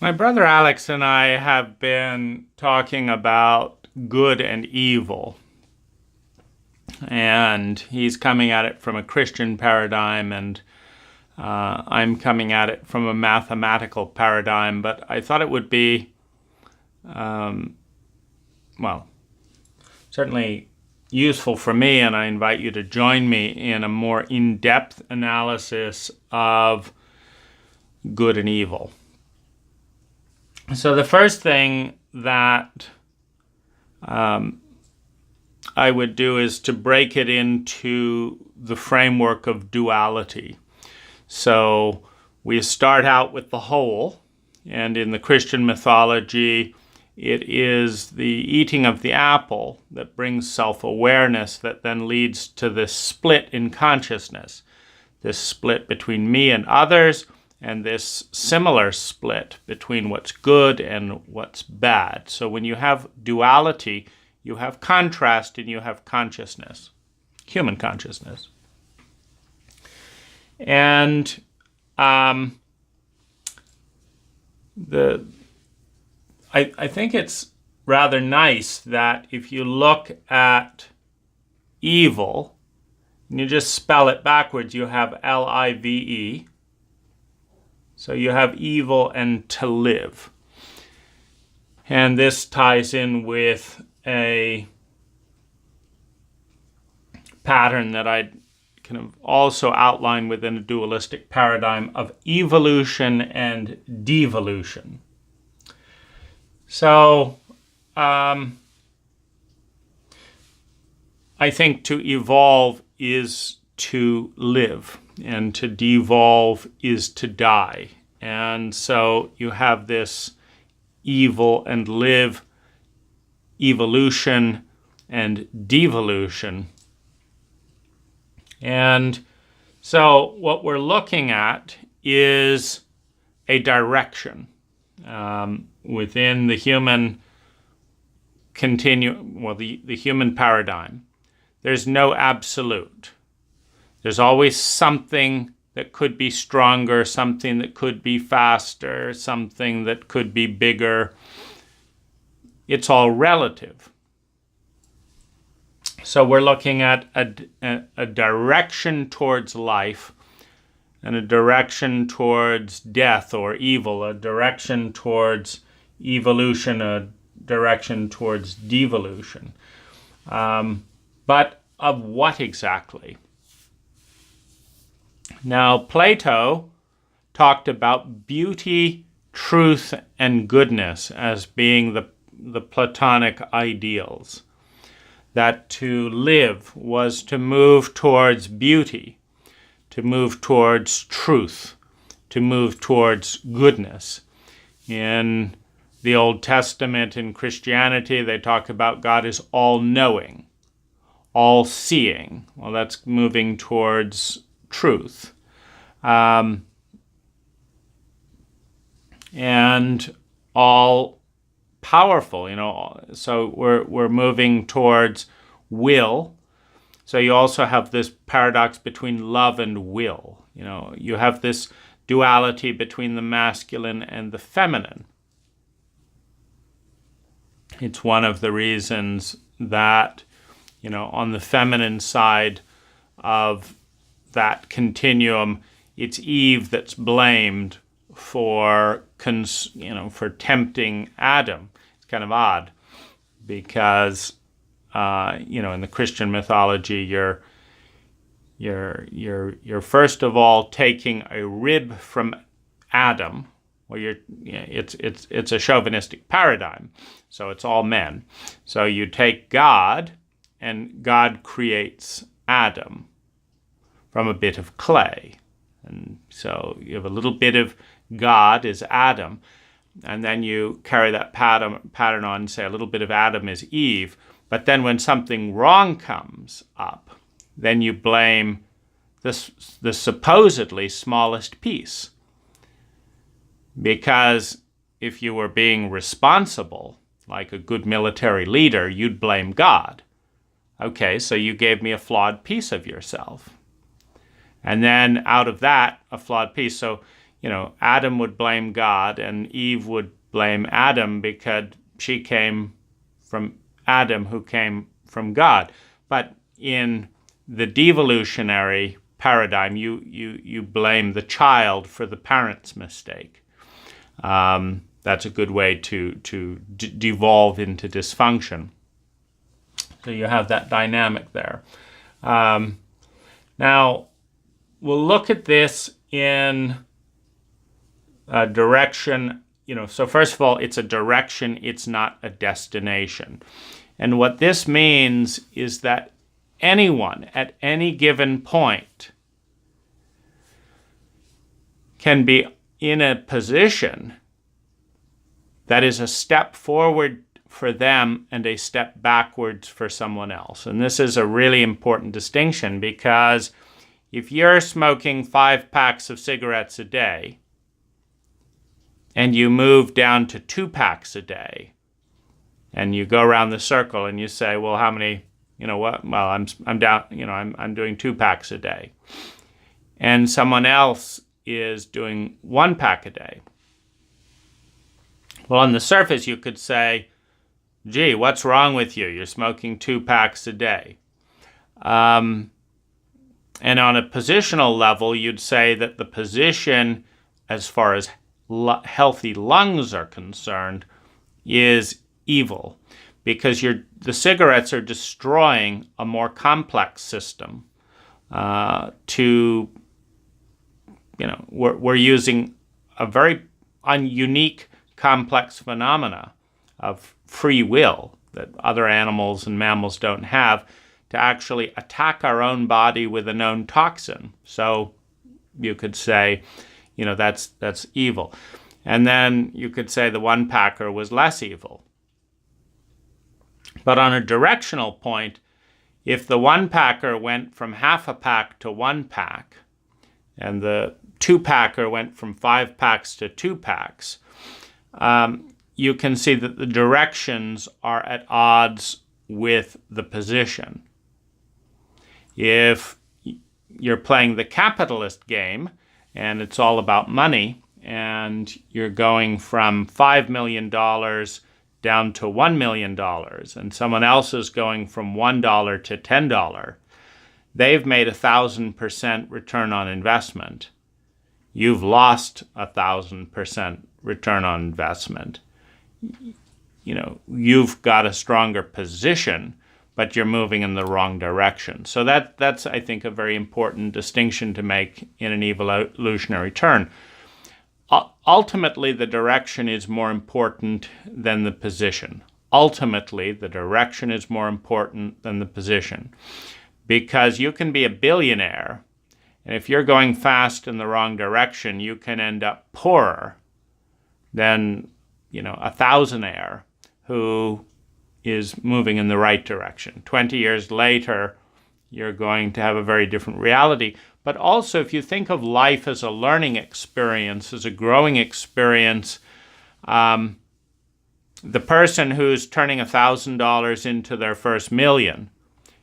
My brother Alex and I have been talking about good and evil, and he's coming at it from a Christian paradigm, and I'm coming at it from a mathematical paradigm. But I thought it would be, well, certainly useful for me, and I invite you to join me in a more in-depth analysis of good and evil. So the first thing that I would do is to break it into the framework of duality. So we start out with the whole, and in the Christian mythology, it is the eating of the apple that brings self-awareness that then leads to this split in consciousness, this split between me and others, and this similar split between what's good and what's bad. So when you have duality, you have contrast and you have consciousness, human consciousness. And I think it's rather nice that if you look at evil, and you just spell it backwards, you have L-I-V-E. So you have evil and to live. And this ties in with a pattern that I kind of also outline within a dualistic paradigm of evolution and devolution. So I think to evolve is to live, and to devolve is to die. And so you have this evil and live, evolution and devolution. And so what we're looking at is a direction within the human the human paradigm. There's no absolute. There's always something that could be stronger, something that could be faster, something that could be bigger. It's all relative. So we're looking at a direction towards life and a direction towards death or evil, a direction towards evolution, a direction towards devolution. But of what exactly? Now, Plato talked about beauty, truth, and goodness as being the Platonic ideals. That to live was to move towards beauty, to move towards truth, to move towards goodness. In the Old Testament, in Christianity, they talk about God as all-knowing, all-seeing. Well, that's moving towards truth. And all powerful, so we're moving towards will. So you also have this paradox between love and will. You have this duality between the masculine and the feminine. It's one of the reasons that, on the feminine side of that continuum, it's Eve that's blamed for tempting Adam. It's kind of odd because in the Christian mythology, you're first of all taking a rib from Adam. Well, it's a chauvinistic paradigm, so it's all men. So you take God, and God creates Adam from a bit of clay. And so you have a little bit of God is Adam, and then you carry that pattern on and say a little bit of Adam is Eve. But then when something wrong comes up, then you blame the supposedly smallest piece. Because if you were being responsible, like a good military leader, you'd blame God. Okay, so you gave me a flawed piece of yourself. And then out of that, a flawed piece. So Adam would blame God and Eve would blame Adam because she came from Adam, who came from God. But in the devolutionary paradigm, you blame the child for the parent's mistake. That's a good way to devolve into dysfunction. So you have that dynamic there. Now, we'll look at this in a direction. So first of all, it's a direction, it's not a destination. And what this means is that anyone at any given point can be in a position that is a step forward for them and a step backwards for someone else. And this is a really important distinction, because if you're smoking 5 packs of cigarettes a day and you move down to 2 packs a day and you go around the circle and you say, well, how many, well, I'm down, I'm doing 2 packs a day, and someone else is doing 1 pack a day. Well, on the surface, you could say, gee, what's wrong with you? You're smoking 2 packs a day. And on a positional level, you'd say that the position, as far as healthy lungs are concerned, is evil, because the cigarettes are destroying a more complex system. We're using a very unique, complex phenomena of free will that other animals and mammals don't have, to actually attack our own body with a known toxin. So you could say, that's evil. And then you could say the 1-packer was less evil. But on a directional point, if the 1-packer went from half a pack to 1 pack, and the 2-packer went from 5 packs to 2 packs, you can see that the directions are at odds with the position. If you're playing the capitalist game and it's all about money, and you're going from $5 million down to $1 million, and someone else is going from $1 to $10, they've made 1,000% return on investment. You've lost 1,000% return on investment. You've got a stronger position, but you're moving in the wrong direction. So that's, I think, a very important distinction to make in an evolutionary turn. Ultimately, the direction is more important than the position. Ultimately, the direction is more important than the position. Because you can be a billionaire, and if you're going fast in the wrong direction, you can end up poorer than, a thousandaire who is moving in the right direction. 20 years later, you're going to have a very different reality. But also, if you think of life as a learning experience, as a growing experience, the person who's turning $1,000 into their first million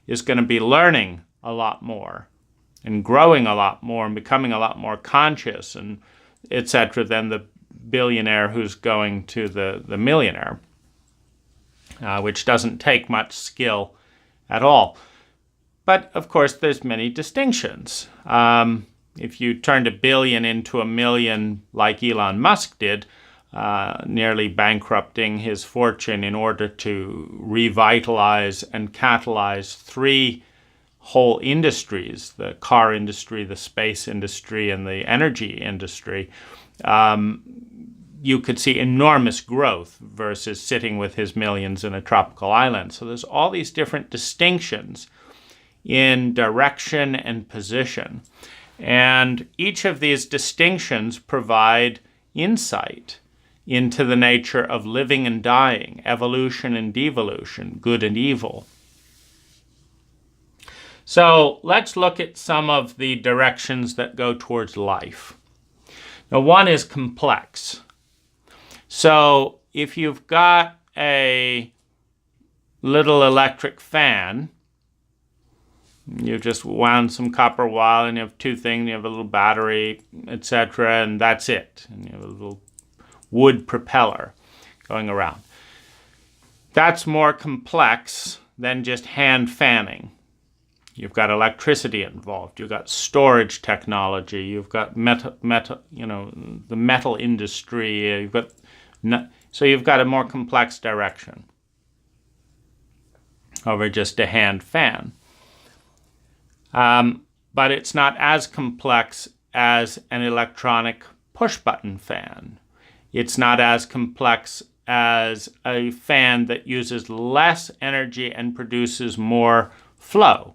is going to be learning a lot more and growing a lot more and becoming a lot more conscious and etc. than the billionaire who's going to the millionaire, which doesn't take much skill at all. But, of course, there's many distinctions. If you turned $1 billion into $1 million like Elon Musk did, nearly bankrupting his fortune in order to revitalize and catalyze 3 whole industries, the car industry, the space industry, and the energy industry, you could see enormous growth versus sitting with his millions in a tropical island. So there's all these different distinctions in direction and position. And each of these distinctions provide insight into the nature of living and dying, evolution and devolution, good and evil. So let's look at some of the directions that go towards life. Now, one is complex. So if you've got a little electric fan, You just wound some copper wire and you have two things, you have a little battery, etc., and that's it. And you have a little wood propeller going around. That's more complex than just hand fanning. You've got electricity involved. You've got storage technology. You've got the metal industry. So you've got a more complex direction over just a hand fan. But it's not as complex as an electronic push-button fan. It's not as complex as a fan that uses less energy and produces more flow.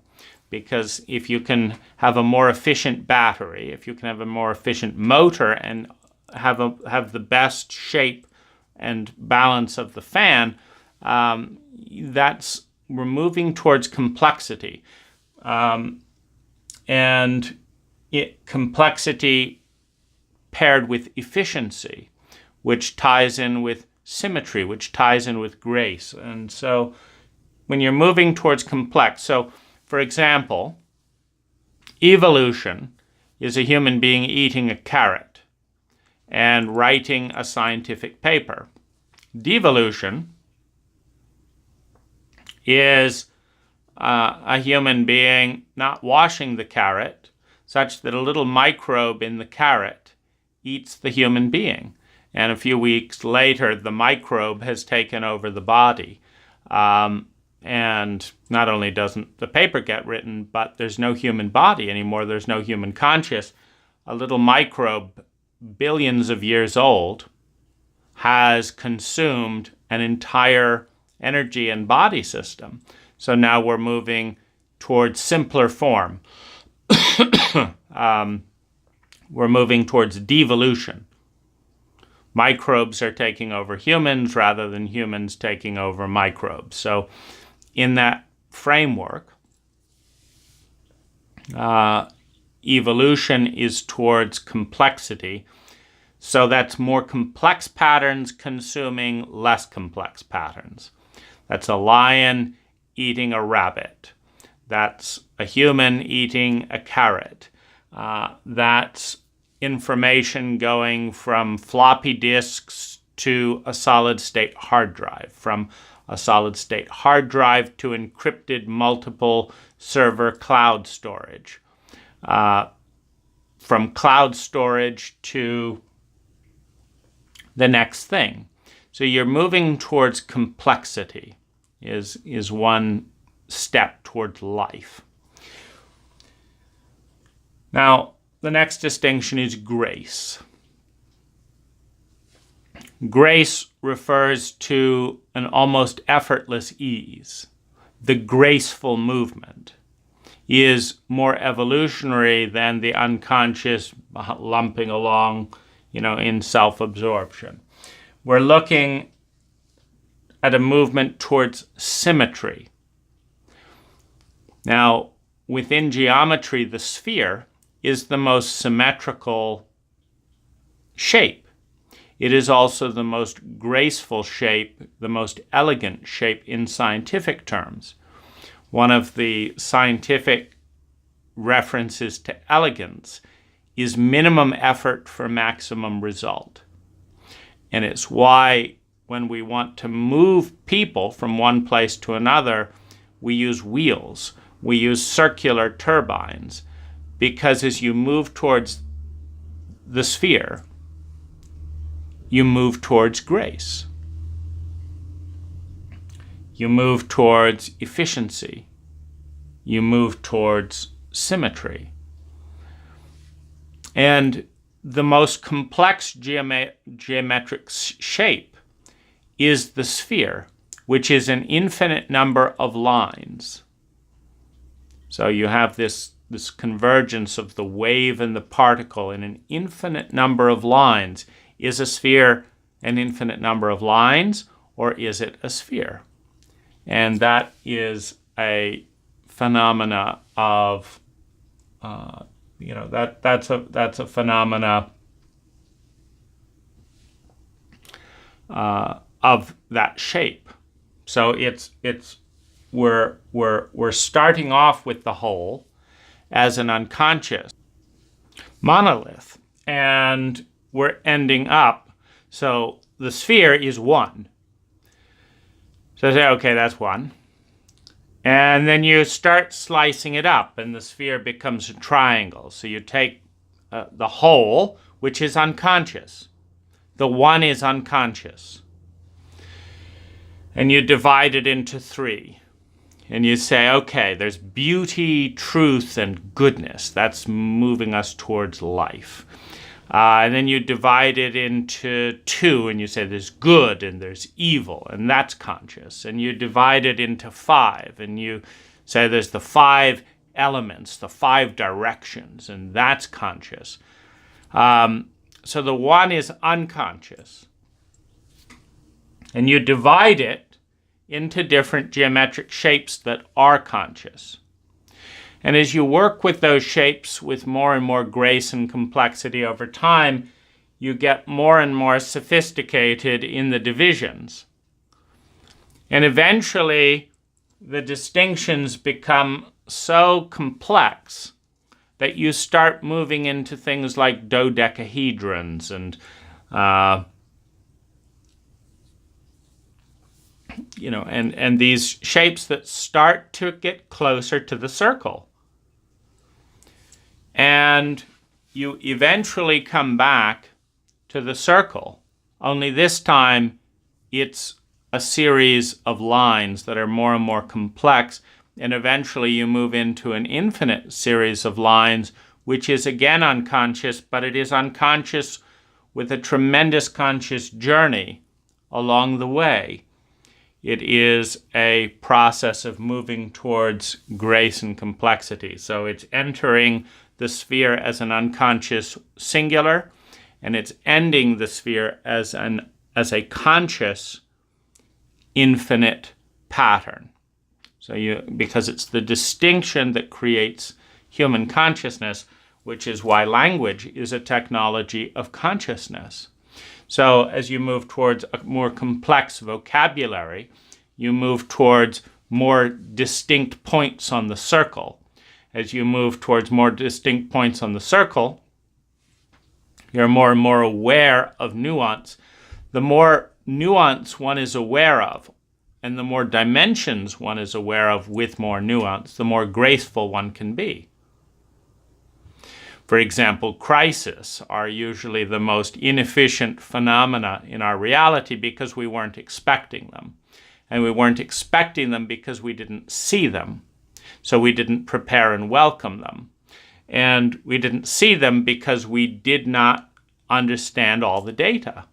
Because if you can have a more efficient battery, if you can have a more efficient motor and have the best shape and balance of the fan, we're moving towards complexity. Complexity paired with efficiency, which ties in with symmetry, which ties in with grace. And so when you're moving towards complex, so for example, evolution is a human being eating a carrot and writing a scientific paper. Devolution is a human being not washing the carrot such that a little microbe in the carrot eats the human being. And a few weeks later, the microbe has taken over the body. And not only doesn't the paper get written, but there's no human body anymore. There's no human conscious. A little microbe, billions of years old, has consumed an entire energy and body system. So now we're moving towards simpler form. We're moving towards devolution. Microbes are taking over humans rather than humans taking over microbes. So in that framework, evolution is towards complexity. So that's more complex patterns consuming less complex patterns. That's a lion eating a rabbit. That's a human eating a carrot. That's information going from floppy disks to a solid-state hard drive, from a solid-state hard drive to encrypted multiple server cloud storage, from cloud storage to the next thing. So you're moving towards complexity is one step towards life. Now, the next distinction is grace. Grace refers to an almost effortless ease. The graceful movement is more evolutionary than the unconscious lumping along, in self-absorption. We're looking at a movement towards symmetry. Now, within geometry, the sphere is the most symmetrical shape. It is also the most graceful shape, the most elegant shape in scientific terms. One of the scientific references to elegance is minimum effort for maximum result. And it's why when we want to move people from one place to another, we use wheels, we use circular turbines, because as you move towards the sphere, you move towards grace. You move towards efficiency. You move towards symmetry. And the most complex geometric shape is the sphere, which is an infinite number of lines. So you have this convergence of the wave and the particle in an infinite number of lines. Is a sphere an infinite number of lines, or is it a sphere? And that is a phenomena of, that's a phenomena of that shape. So it's we're starting off with the whole as an unconscious monolith, and we're ending up. So the sphere is one. So I say, okay, that's one. And then you start slicing it up, and the sphere becomes a triangle. So you take the whole, which is unconscious. The one is unconscious. And you divide it into three. And you say, okay, there's beauty, truth, and goodness. That's moving us towards life. And then you divide it into two, and you say there's good and there's evil, and that's conscious. And you divide it into five, and you say there's the five elements, the five directions, and that's conscious. So the one is unconscious. And you divide it into different geometric shapes that are conscious. And as you work with those shapes with more and more grace and complexity over time, you get more and more sophisticated in the divisions. And eventually, the distinctions become so complex that you start moving into things like dodecahedrons and and these shapes that start to get closer to the circle. And you eventually come back to the circle, only this time it's a series of lines that are more and more complex, and eventually you move into an infinite series of lines, which is again unconscious, but it is unconscious with a tremendous conscious journey along the way. It is a process of moving towards grace and complexity. So it's entering the sphere as an unconscious singular, and it's ending the sphere as a conscious infinite pattern. So because it's the distinction that creates human consciousness, which is why language is a technology of consciousness. So as you move towards a more complex vocabulary, you move towards more distinct points on the circle. As you move towards more distinct points on the circle, you're more and more aware of nuance. The more nuance one is aware of, and the more dimensions one is aware of with more nuance, the more graceful one can be. For example, crises are usually the most inefficient phenomena in our reality because we weren't expecting them. And we weren't expecting them because we didn't see them. So we didn't prepare and welcome them. And we didn't see them because we did not understand all the data.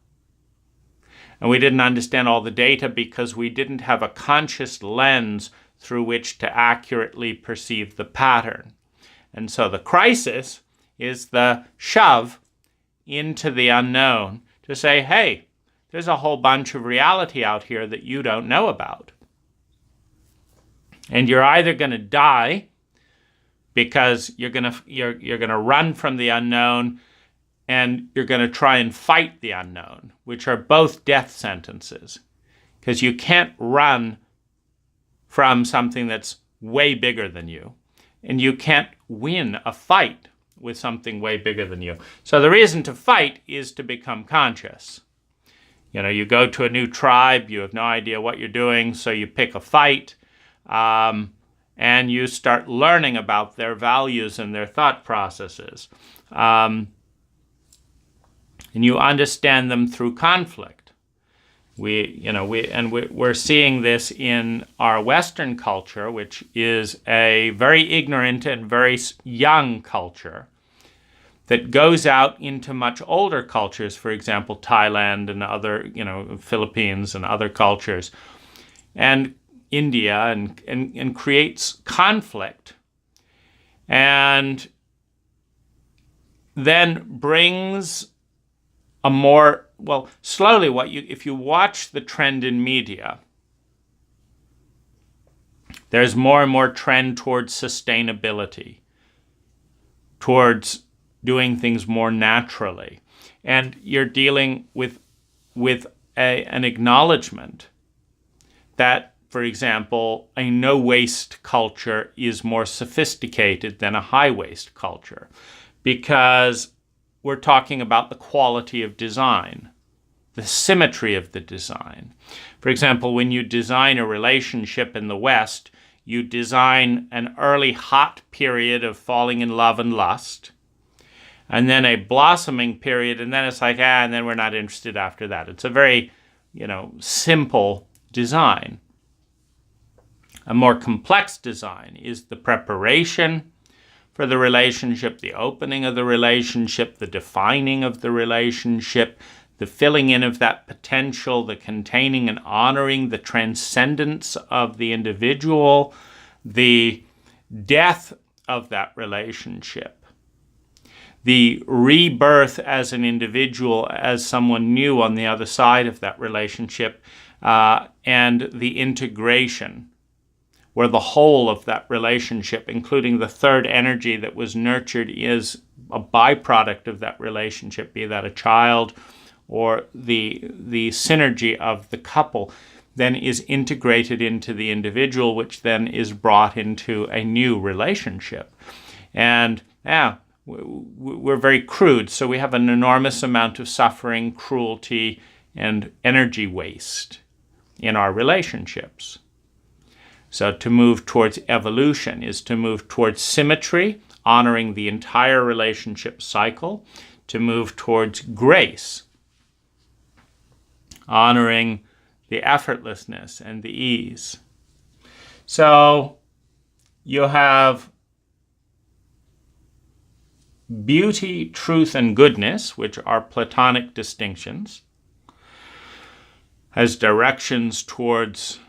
And we didn't understand all the data because we didn't have a conscious lens through which to accurately perceive the pattern. And so the crisis is the shove into the unknown to say, hey, there's a whole bunch of reality out here that you don't know about. And you're either going to die because you're going to run from the unknown, and you're going to try and fight the unknown, which are both death sentences. Because you can't run from something that's way bigger than you. And you can't win a fight with something way bigger than you. So the reason to fight is to become conscious. You go to a new tribe, you have no idea what you're doing, so you pick a fight, and you start learning about their values and their thought processes. And you understand them through conflict. We're seeing this in our Western culture, which is a very ignorant and very young culture that goes out into much older cultures, for example, Thailand and other, Philippines and other cultures, and India, and creates conflict, and then brings a more, slowly if you watch the trend in media, there's more and more trend towards sustainability, towards doing things more naturally. And you're dealing with an acknowledgement that for example, a no-waste culture is more sophisticated than a high-waste culture because we're talking about the quality of design, the symmetry of the design. For example, when you design a relationship in the West, you design an early hot period of falling in love and lust, and then a blossoming period, and then it's like, and then we're not interested after that. It's a very, simple design. A more complex design is the preparation for the relationship, the opening of the relationship, the defining of the relationship, the filling in of that potential, the containing and honoring the transcendence of the individual, the death of that relationship, the rebirth as an individual, as someone new on the other side of that relationship, and the integration, where the whole of that relationship, including the third energy that was nurtured, is a byproduct of that relationship, be that a child or the synergy of the couple, then is integrated into the individual, which then is brought into a new relationship. And we're very crude, so we have an enormous amount of suffering, cruelty, and energy waste in our relationships. So to move towards evolution is to move towards symmetry, honoring the entire relationship cycle, to move towards grace, honoring the effortlessness and the ease. So you have beauty, truth, and goodness, which are Platonic distinctions, as directions towards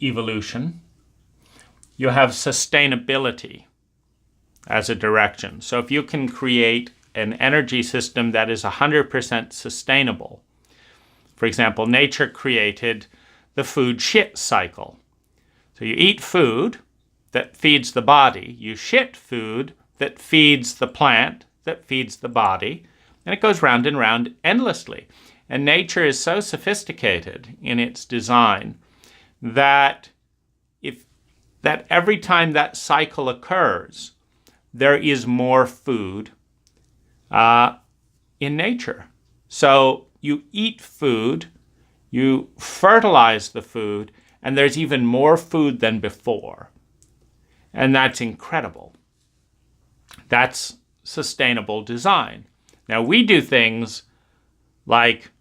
evolution. You have sustainability as a direction. So if you can create an energy system that is 100% sustainable, for example, nature created the food shit cycle. So you eat food that feeds the body, you shit food that feeds the plant, that feeds the body, and it goes round and round endlessly. And nature is so sophisticated in its design that every time that cycle occurs, there is more food in nature. So you eat food, you fertilize the food, and there's even more food than before. And that's incredible. That's sustainable design. Now we do things like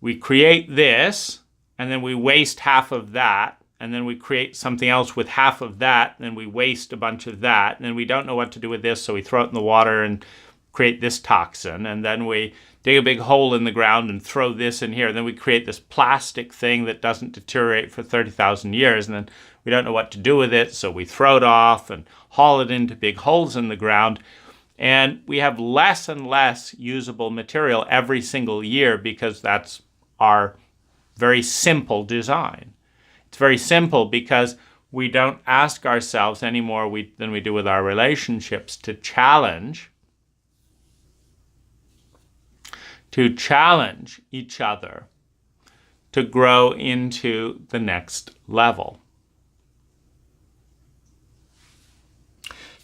we create this, and then we waste half of that, and then we create something else with half of that, and then we waste a bunch of that, and then we don't know what to do with this, so we throw it in the water and create this toxin, and then we dig a big hole in the ground and throw this in here, and then we create this plastic thing that doesn't deteriorate for 30,000 years, and then we don't know what to do with it, so we throw it off and haul it into big holes in the ground. And we have less and less usable material every single year because that's our very simple design. It's very simple because we don't ask ourselves any more than we do with our relationships to challenge each other to grow into the next level.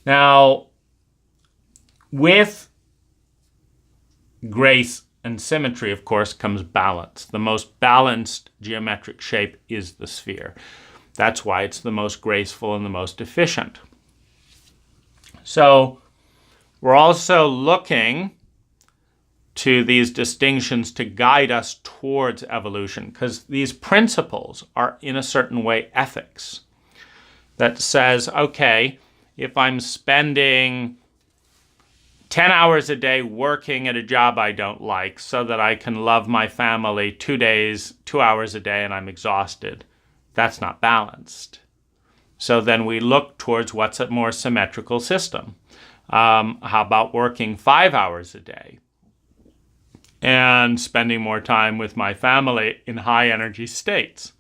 Now, with grace and symmetry, of course, comes balance. The most balanced geometric shape is the sphere. That's why it's the most graceful and the most efficient. So we're also looking to these distinctions to guide us towards evolution, because these principles are, in a certain way, ethics that says, okay, if I'm spending 10 hours a day working at a job I don't like so that I can love my family 2 hours a day, and I'm exhausted, that's not balanced. So then we look towards what's a more symmetrical system. How about working 5 hours a day and spending more time with my family in high energy states?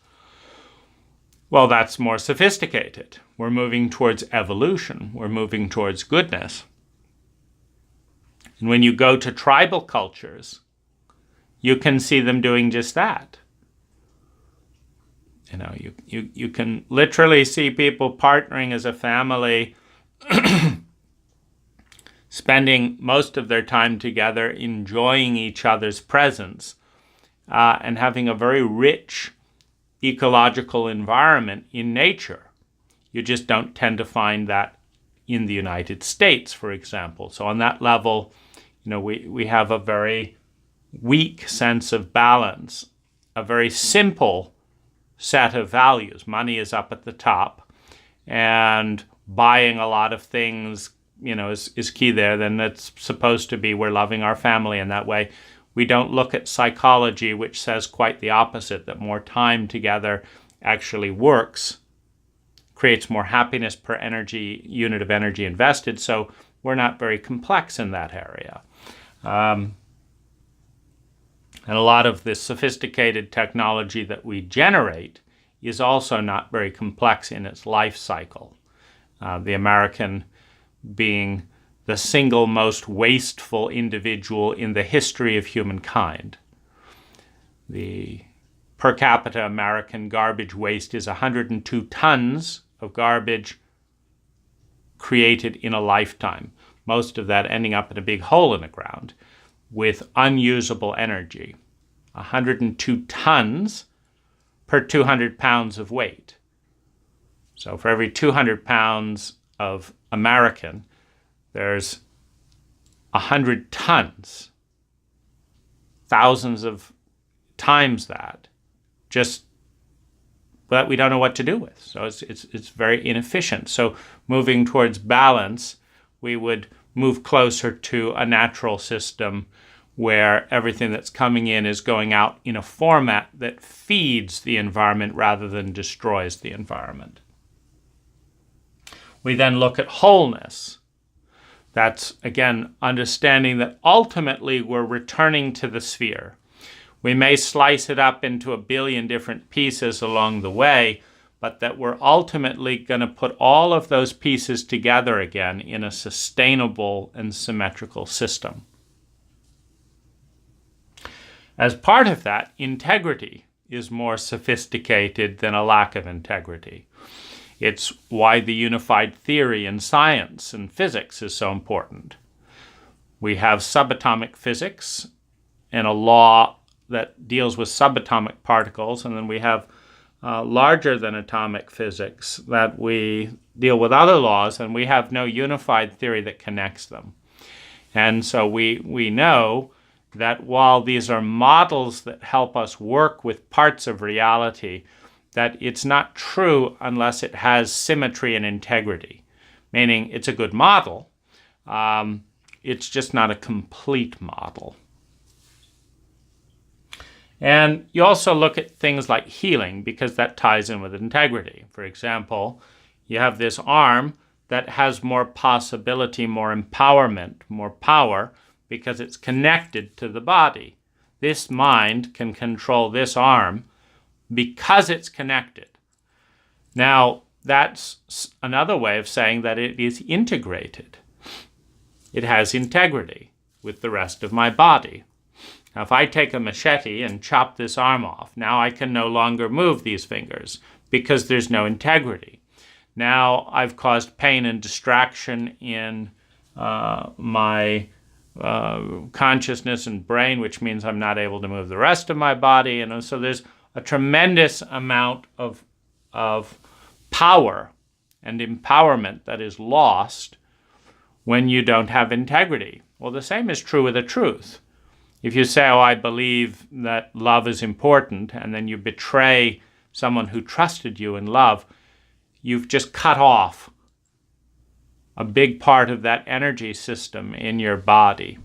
Well, that's more sophisticated. We're moving towards evolution. We're moving towards goodness. And when you go to tribal cultures, you can see them doing just that. You can literally see people partnering as a family, spending most of their time together, enjoying each other's presence, and having a very rich ecological environment in nature. You just don't tend to find that in the United States, for example. So on that level, we have a very weak sense of balance, a very simple set of values. Money is up at the top, and buying a lot of things, is key there. Then it's supposed to be we're loving our family in that way. We don't look at psychology, which says quite the opposite, that more time together actually works, creates more happiness per unit of energy invested. So we're not very complex in that area. And a lot of the sophisticated technology that we generate is also not very complex in its life cycle. The American being the single most wasteful individual in the history of humankind. The per capita American garbage waste is 102 tons of garbage created in a lifetime, most of that ending up in a big hole in the ground with unusable energy. 102 tons per 200 pounds of weight. So for every 200 pounds of American, there's 100 tons, thousands of times that, just that we don't know what to do with. So it's very inefficient. So moving towards balance, we would move closer to a natural system where everything that's coming in is going out in a format that feeds the environment rather than destroys the environment. We then look at wholeness. That's, again, understanding that ultimately we're returning to the sphere. We may slice it up into a billion different pieces along the way, but that we're ultimately going to put all of those pieces together again in a sustainable and symmetrical system. As part of that, integrity is more sophisticated than a lack of integrity. It's why the unified theory in science and physics is so important. We have subatomic physics and a law that deals with subatomic particles, and then we have larger than atomic physics that we deal with other laws, and we have no unified theory that connects them. And so we know that while these are models that help us work with parts of reality, that it's not true unless it has symmetry and integrity, meaning it's a good model. It's just not a complete model. And you also look at things like healing, because that ties in with integrity. For example, you have this arm that has more possibility, more empowerment, more power, because it's connected to the body. This mind can control this arm because it's connected. Now, that's another way of saying that it is integrated. It has integrity with the rest of my body. Now, if I take a machete and chop this arm off, now I can no longer move these fingers because there's no integrity. Now I've caused pain and distraction in my consciousness and brain, which means I'm not able to move the rest of my body. And so there's a tremendous amount of power and empowerment that is lost when you don't have integrity. Well, the same is true with the truth. If you say, oh, I believe that love is important, and then you betray someone who trusted you in love, you've just cut off a big part of that energy system in your body.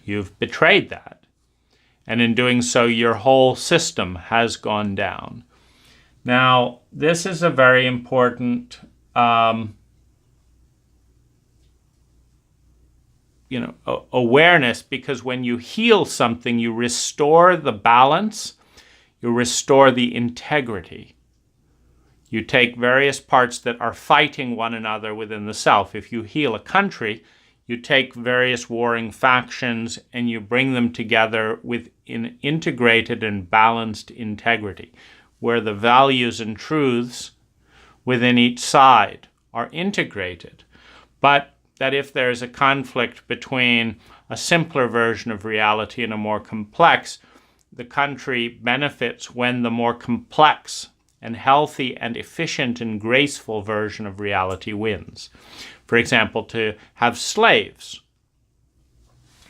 You've betrayed that. And in doing so, your whole system has gone down. Now, this is a very important awareness, because when you heal something, you restore the balance, you restore the integrity. You take various parts that are fighting one another within the self. If you heal a country, you take various warring factions and you bring them together with an integrated and balanced integrity, where the values and truths within each side are integrated. But that if there is a conflict between a simpler version of reality and a more complex, the country benefits when the more complex and healthy and efficient and graceful version of reality wins. For example, to have slaves.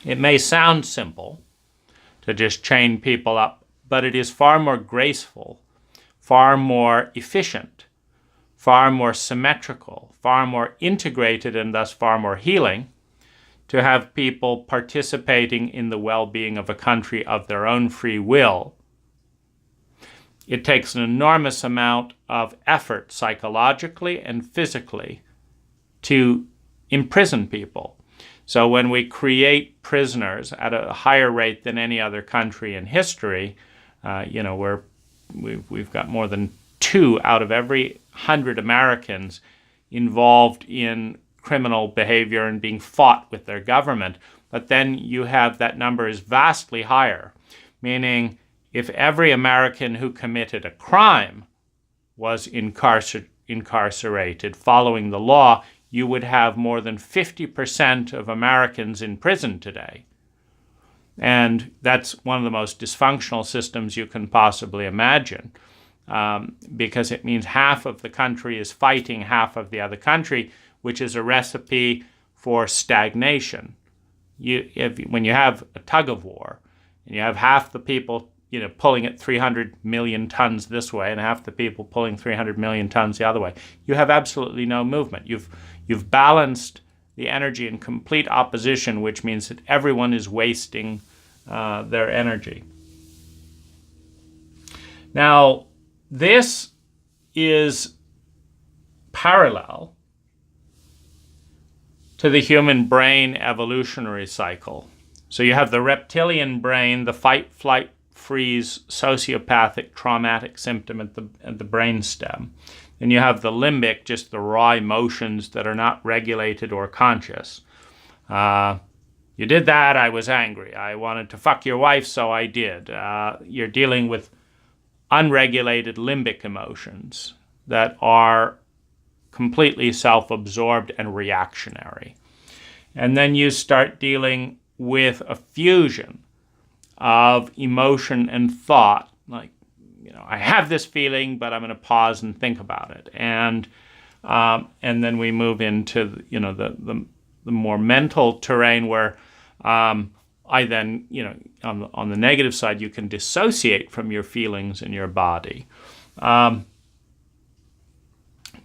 It may sound simple to just chain people up, but it is far more graceful, far more efficient, far more symmetrical, far more integrated, and thus far more healing to have people participating in the well-being of a country of their own free will. It takes an enormous amount of effort psychologically and physically to imprison people. So when we create prisoners at a higher rate than any other country in history, we've got more than 2 out of every 100 Americans involved in criminal behavior and being fought with their government. But then you have that number is vastly higher, meaning if every American who committed a crime was incarcerated following the law, you would have more than 50% of Americans in prison today. And that's one of the most dysfunctional systems you can possibly imagine, because it means half of the country is fighting half of the other country, which is a recipe for stagnation. When you have a tug of war, and you have half the people pulling at 300 million tons this way and half the people pulling 300 million tons the other way, you have absolutely no movement. You've balanced the energy in complete opposition, which means that everyone is wasting their energy. Now, this is parallel to the human brain evolutionary cycle. So you have the reptilian brain, the fight, flight, freeze, sociopathic, traumatic symptom at the brain stem. And you have the limbic, just the raw emotions that are not regulated or conscious. You did that, I was angry. I wanted to fuck your wife, so I did. You're dealing with unregulated limbic emotions that are completely self-absorbed and reactionary. And then you start dealing with a fusion of emotion and thought, like, I have this feeling, but I'm going to pause and think about it. And then we move into the more mental terrain where I then, on the negative side, you can dissociate from your feelings in your body.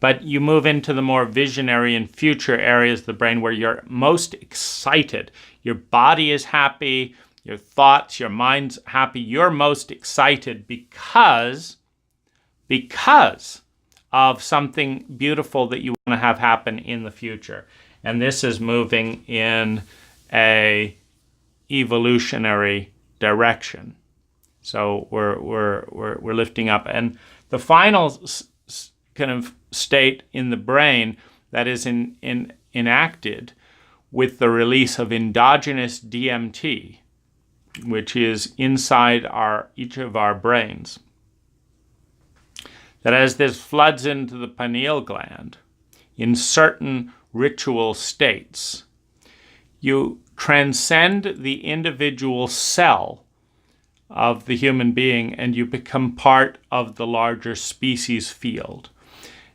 But you move into the more visionary and future areas of the brain where you're most excited. Your body is happy, your thoughts, your mind's happy. You're most excited because of something beautiful that you want to have happen in the future. And this is moving in a evolutionary direction. So we're lifting up. And the final kind of state in the brain that is enacted with the release of endogenous DMT, which is inside each of our brains, that as this floods into the pineal gland in certain ritual states, you transcend the individual cell of the human being and you become part of the larger species field.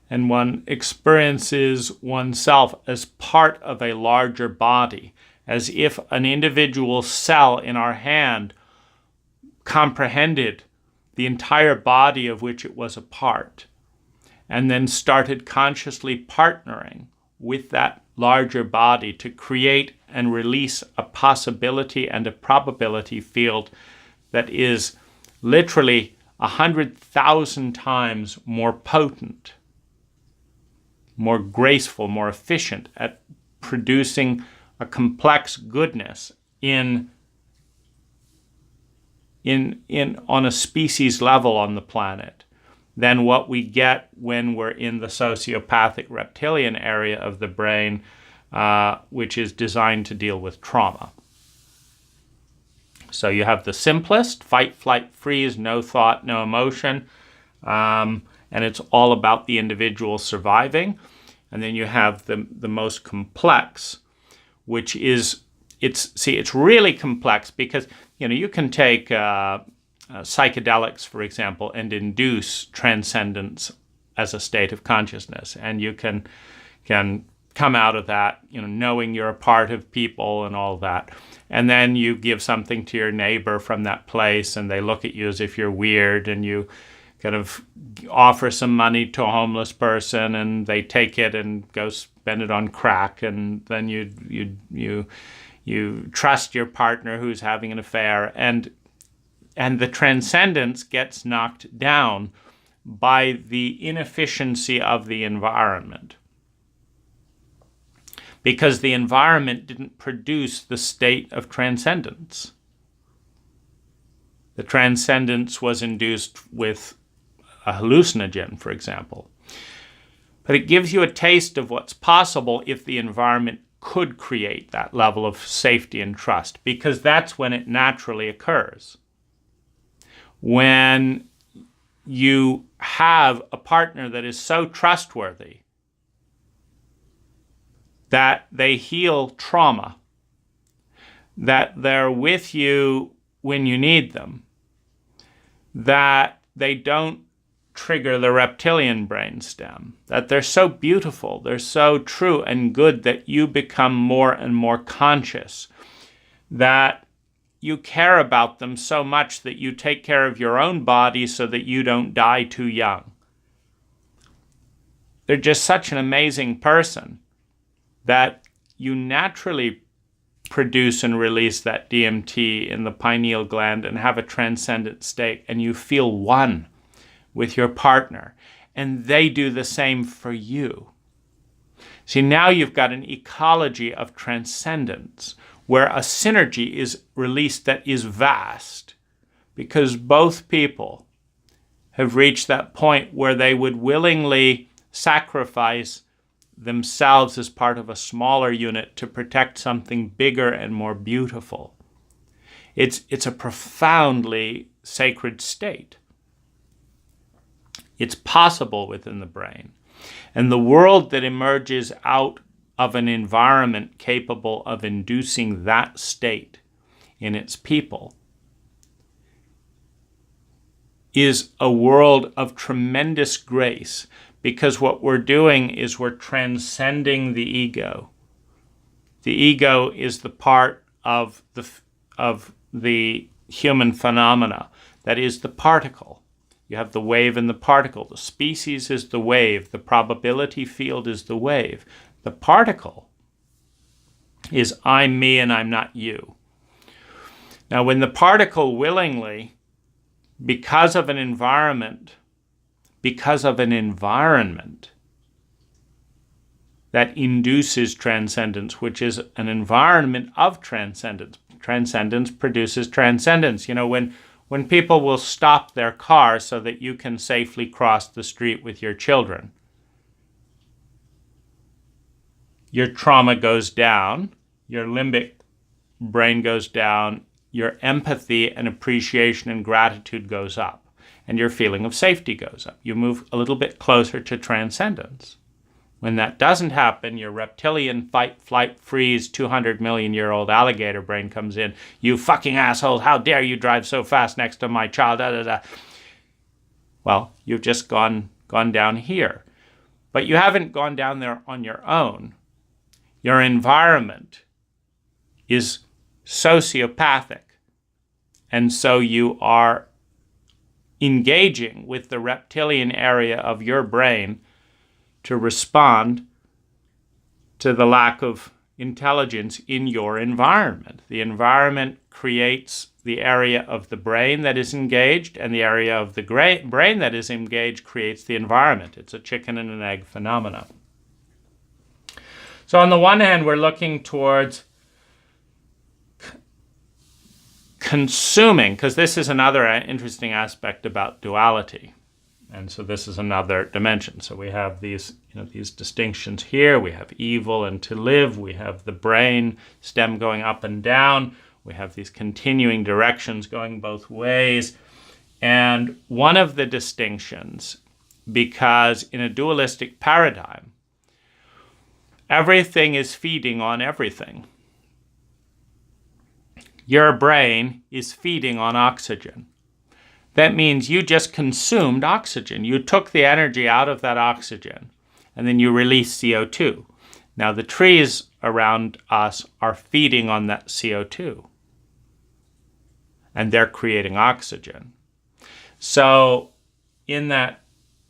And one experiences oneself as part of a larger body, as if an individual cell in our hand comprehended the entire body of which it was a part, and then started consciously partnering with that larger body to create and release a possibility and a probability field that is literally 100,000 times more potent, more graceful, more efficient at producing a complex goodness on a species level on the planet than what we get when we're in the sociopathic reptilian area of the brain, which is designed to deal with trauma. So you have the simplest, fight, flight, freeze, no thought, no emotion, and it's all about the individual surviving. And then you have the most complex, which is, it's really complex because, you can take psychedelics, for example, and induce transcendence as a state of consciousness. And you can come out of that, knowing you're a part of people and all that. And then you give something to your neighbor from that place and they look at you as if you're weird, and you kind of offer some money to a homeless person and they take it and go spend it on crack, and then you trust your partner who's having an affair, and the transcendence gets knocked down by the inefficiency of the environment, because the environment didn't produce the state of transcendence. The transcendence was induced with a hallucinogen, for example. But it gives you a taste of what's possible if the environment could create that level of safety and trust, because that's when it naturally occurs. When you have a partner that is so trustworthy that they heal trauma, that they're with you when you need them, that they don't trigger the reptilian brainstem, that they're so beautiful, they're so true and good that you become more and more conscious, that you care about them so much that you take care of your own body so that you don't die too young. They're just such an amazing person that you naturally produce and release that DMT in the pineal gland and have a transcendent state, and you feel one with your partner, and they do the same for you. See, now you've got an ecology of transcendence where a synergy is released that is vast, because both people have reached that point where they would willingly sacrifice themselves as part of a smaller unit to protect something bigger and more beautiful. It's a profoundly sacred state. It's possible within the brain. And the world that emerges out of an environment capable of inducing that state in its people is a world of tremendous grace, because what we're doing is we're transcending the ego. The ego is the part of the human phenomena that is the particle. You have the wave and the particle. The species is the wave. The probability field is the wave. The particle is I'm me and I'm not you. Now, when the particle willingly, because of an environment that induces transcendence, which is an environment of transcendence. Transcendence produces transcendence. When people will stop their car so that you can safely cross the street with your children, your trauma goes down, your limbic brain goes down, your empathy and appreciation and gratitude goes up, and your feeling of safety goes up. You move a little bit closer to transcendence. When that doesn't happen, your reptilian fight, flight, freeze, 200 million year old alligator brain comes in. You fucking asshole, how dare you drive so fast next to my child, da da da. Well, you've just gone down here. But you haven't gone down there on your own. Your environment is sociopathic. And so you are engaging with the reptilian area of your brain to respond to the lack of intelligence in your environment. The environment creates the area of the brain that is engaged, and the area of the brain that is engaged creates the environment. It's a chicken and an egg phenomenon. So on the one hand, we're looking towards consuming, because this is another interesting aspect about duality. And so this is another dimension. So we have these, these distinctions here. We have evil and to live. We have the brain stem going up and down. We have these continuing directions going both ways. And one of the distinctions, because in a dualistic paradigm, everything is feeding on everything. Your brain is feeding on oxygen. That means you just consumed oxygen. You took the energy out of that oxygen, and then you release CO2. Now, the trees around us are feeding on that CO2, and they're creating oxygen. So, in that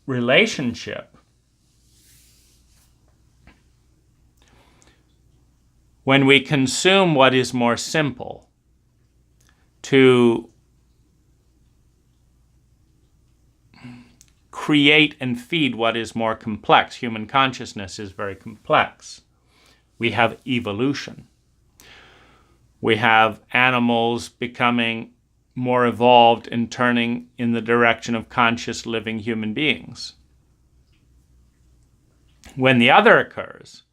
relationship, when we consume what is more simple to create and feed what is more complex. Human consciousness is very complex. We have evolution. We have animals becoming more evolved and turning in the direction of conscious living human beings. When the other occurs,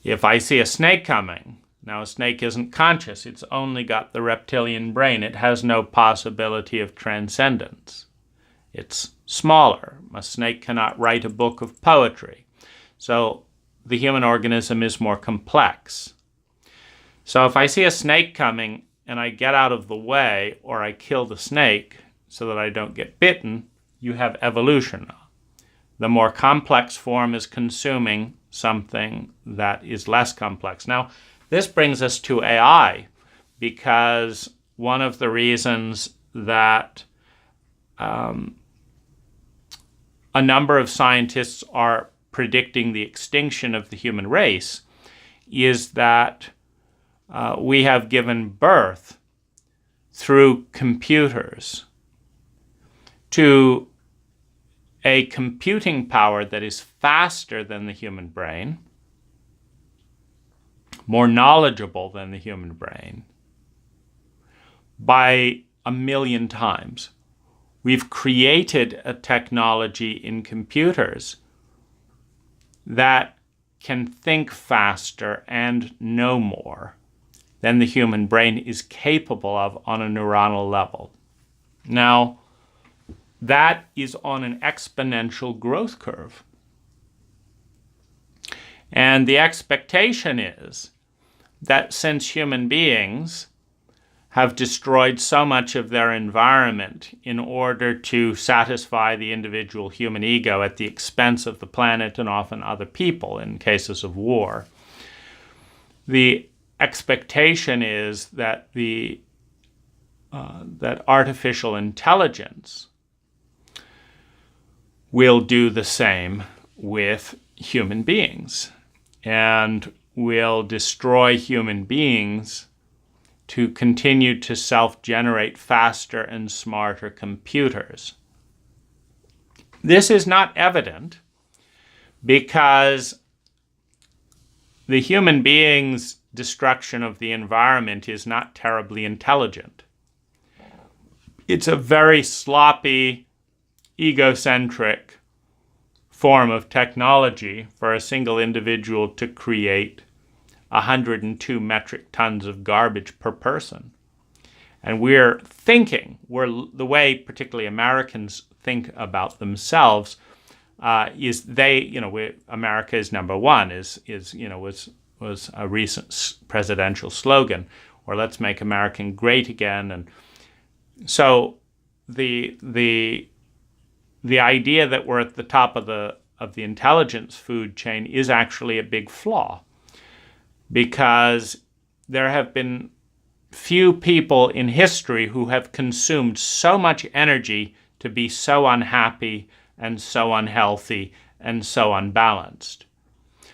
if I see a snake coming, now a snake isn't conscious, it's only got the reptilian brain. It has no possibility of transcendence. It's smaller. A snake cannot write a book of poetry. So the human organism is more complex. So if I see a snake coming and I get out of the way or I kill the snake so that I don't get bitten, you have evolution. The more complex form is consuming something that is less complex. Now, this brings us to AI, because one of the reasons that a number of scientists are predicting the extinction of the human race is that we have given birth through computers to a computing power that is faster than the human brain, more knowledgeable than the human brain, by 1,000,000 times. We've created a technology in computers that can think faster and know more than the human brain is capable of on a neuronal level. Now, that is on an exponential growth curve. And the expectation is that since human beings have destroyed so much of their environment in order to satisfy the individual human ego at the expense of the planet and often other people in cases of war, the expectation is that that artificial intelligence will do the same with human beings and will destroy human beings to continue to self-generate faster and smarter computers. This is not evident because the human being's destruction of the environment is not terribly intelligent. It's a very sloppy, egocentric form of technology for a single individual to create 102 metric tons of garbage per person. And we're thinking, the way particularly Americans think about themselves is America is number one, was a recent presidential slogan, or let's make America great again. And so the idea that we're at the top of the intelligence food chain is actually a big flaw, because there have been few people in history who have consumed so much energy to be so unhappy and so unhealthy and so unbalanced.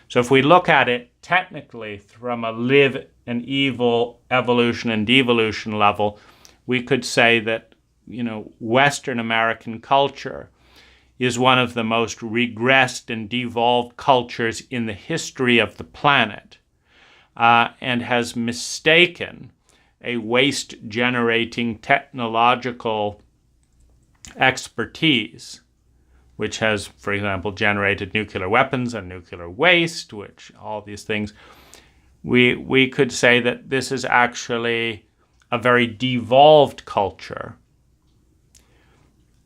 So if we look at it technically from a live and evil evolution and devolution level, we could say that, Western American culture is one of the most regressed and devolved cultures in the history of the planet, and has mistaken a waste-generating technological expertise which has, for example, generated nuclear weapons and nuclear waste, which all these things, we could say that this is actually a very devolved culture,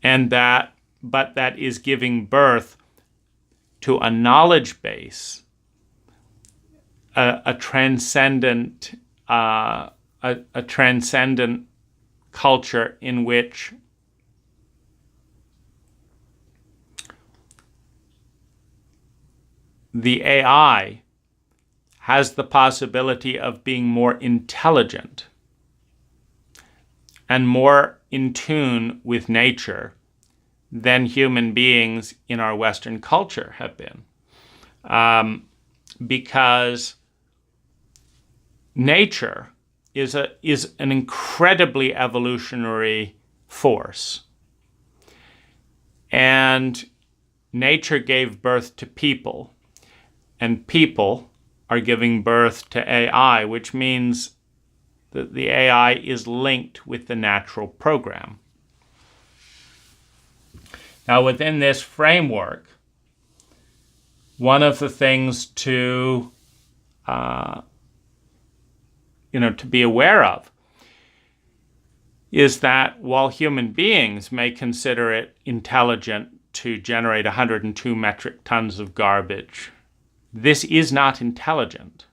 and that is giving birth to a knowledge base, a transcendent culture in which the AI has the possibility of being more intelligent and more in tune with nature than human beings in our Western culture have been. Because nature is an incredibly evolutionary force. And nature gave birth to people, and people are giving birth to AI, which means that the AI is linked with the natural program. Now, within this framework, one of the things to be aware of is that while human beings may consider it intelligent to generate 102 metric tons of garbage, this is not intelligent.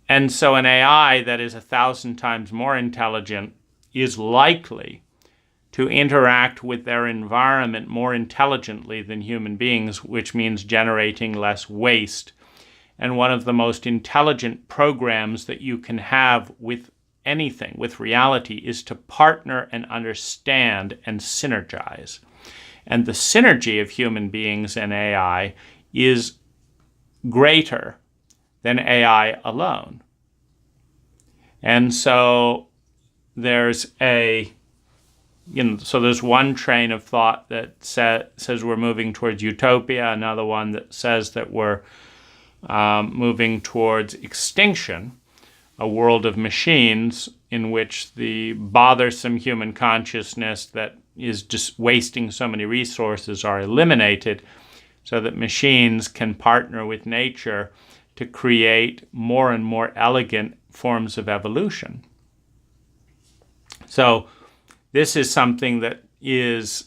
And so an AI that is 1,000 times more intelligent is likely to interact with their environment more intelligently than human beings, which means generating less waste. And one of the most intelligent programs that you can have with anything, with reality, is to partner and understand and synergize. And the synergy of human beings and AI is greater than AI alone. And so there's there's one train of thought that says we're moving towards utopia, another one that says that we're moving towards extinction, a world of machines in which the bothersome human consciousness that is just wasting so many resources are eliminated, so that machines can partner with nature to create more and more elegant forms of evolution. So this is something that is,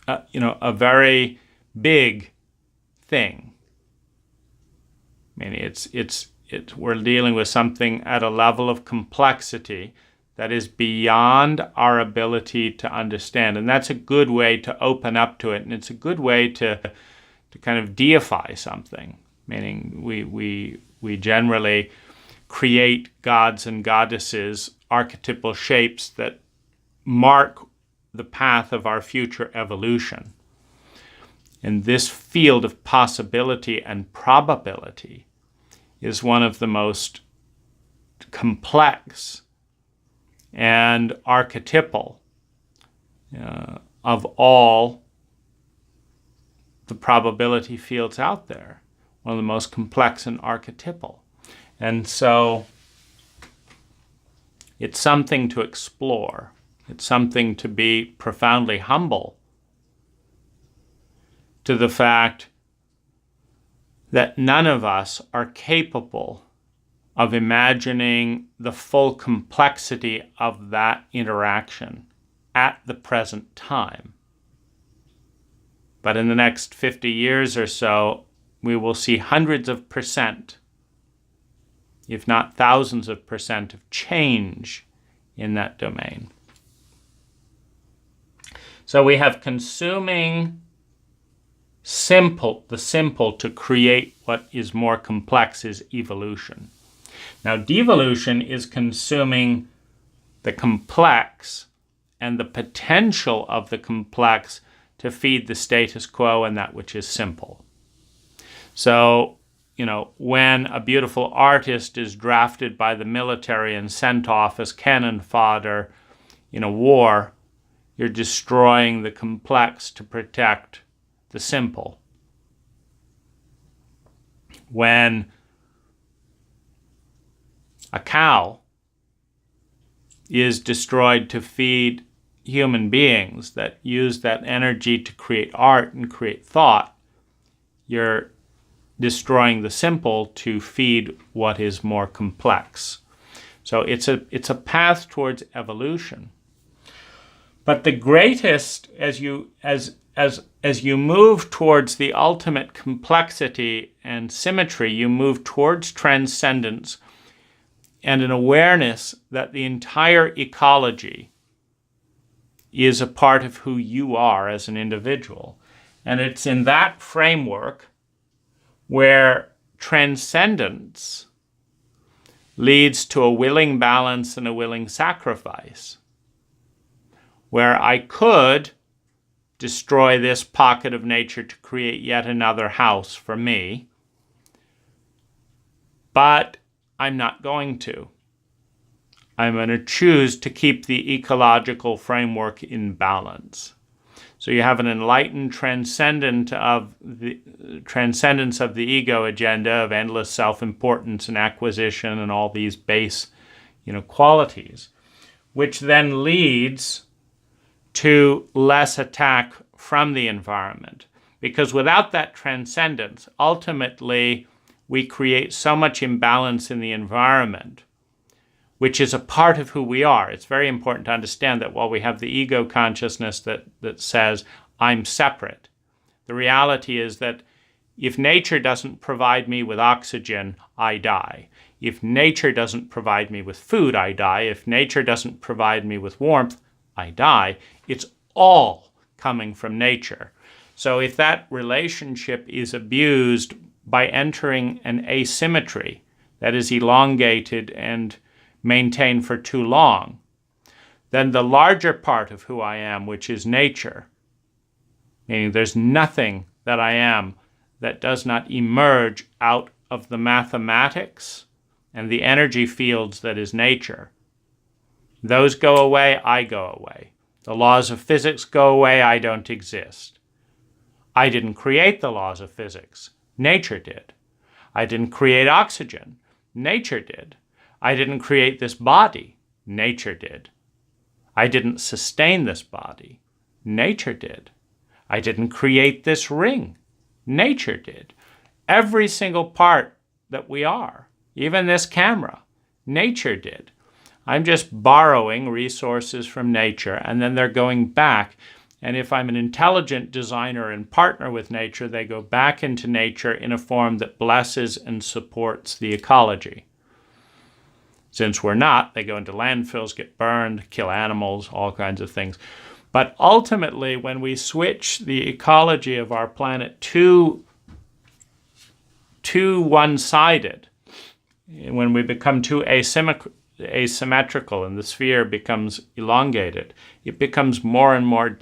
a very big thing. I mean, we're dealing with something at a level of complexity that is beyond our ability to understand. And that's a good way to open up to it. And it's a good way to kind of deify something, meaning we generally create gods and goddesses, archetypal shapes that mark the path of our future evolution. And this field of possibility and probability is one of the most complex and archetypal of all the probability fields out there, one of the most complex and archetypal. And so it's something to explore. It's something to be profoundly humble to the fact that none of us are capable of imagining the full complexity of that interaction at the present time. But in the next 50 years or so, we will see hundreds of percent, if not thousands of percent, of change in that domain. So we have consuming the simple to create what is more complex is evolution. Now, devolution is consuming the complex and the potential of the complex to feed the status quo and that which is simple. So, when a beautiful artist is drafted by the military and sent off as cannon fodder in a war, you're destroying the complex to protect the simple. When a cow is destroyed to feed human beings that use that energy to create art and create thought, you're destroying the simple to feed what is more complex. So it's a path towards evolution. But the greatest, as you move towards the ultimate complexity and symmetry, you move towards transcendence and an awareness that the entire ecology is a part of who you are as an individual. And it's in that framework where transcendence leads to a willing balance and a willing sacrifice, where I could destroy this pocket of nature to create yet another house for me, but I'm not going to. I'm going to choose to keep the ecological framework in balance. So you have an enlightened transcendence of the ego agenda of endless self-importance and acquisition and all these base, qualities, which then leads to less attack from the environment. Because without that transcendence, ultimately, we create so much imbalance in the environment, which is a part of who we are. It's very important to understand that while we have the ego consciousness that says, I'm separate, the reality is that if nature doesn't provide me with oxygen, I die. If nature doesn't provide me with food, I die. If nature doesn't provide me with warmth, I die. It's all coming from nature. So if that relationship is abused by entering an asymmetry that is elongated and maintained for too long, then the larger part of who I am, which is nature, meaning there's nothing that I am that does not emerge out of the mathematics and the energy fields that is nature. Those go away, I go away. The laws of physics go away, I don't exist. I didn't create the laws of physics. Nature did. I didn't create oxygen. Nature did. I didn't create this body. Nature did. I didn't sustain this body. Nature did. I didn't create this ring. Nature did. Every single part that we are, even this camera, nature did. I'm just borrowing resources from nature, and then they're going back. And if I'm an intelligent designer and partner with nature, they go back into nature in a form that blesses and supports the ecology. Since we're not, they go into landfills, get burned, kill animals, all kinds of things. But ultimately, when we switch the ecology of our planet to one-sided, when we become too asymmetrical and the sphere becomes elongated, it becomes more and more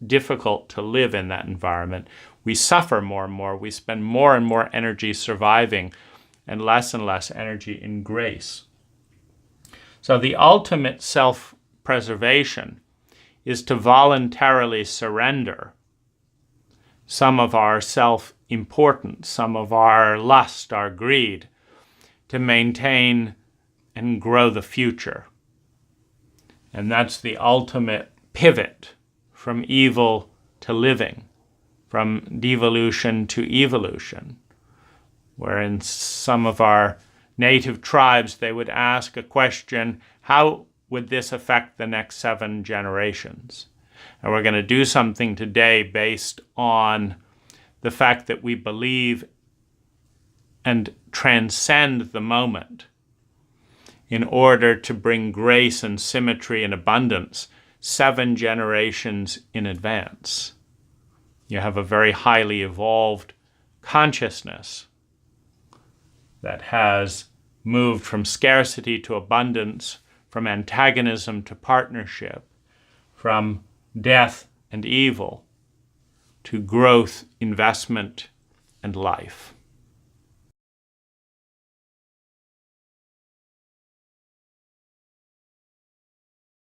difficult to live in that environment. We suffer more and more. We spend more and more energy surviving and less energy in grace. So the ultimate self-preservation is to voluntarily surrender some of our self-importance, some of our lust, our greed, to maintain and grow the future. And that's the ultimate pivot from evil to living, from devolution to evolution, where in some of our native tribes they would ask a question, how would this affect the next 7 generations? And we're going to do something today based on the fact that we believe and transcend the moment in order to bring grace and symmetry and abundance 7 generations in advance. You have a very highly evolved consciousness that has moved from scarcity to abundance, from antagonism to partnership, from death and evil to growth, investment, and life.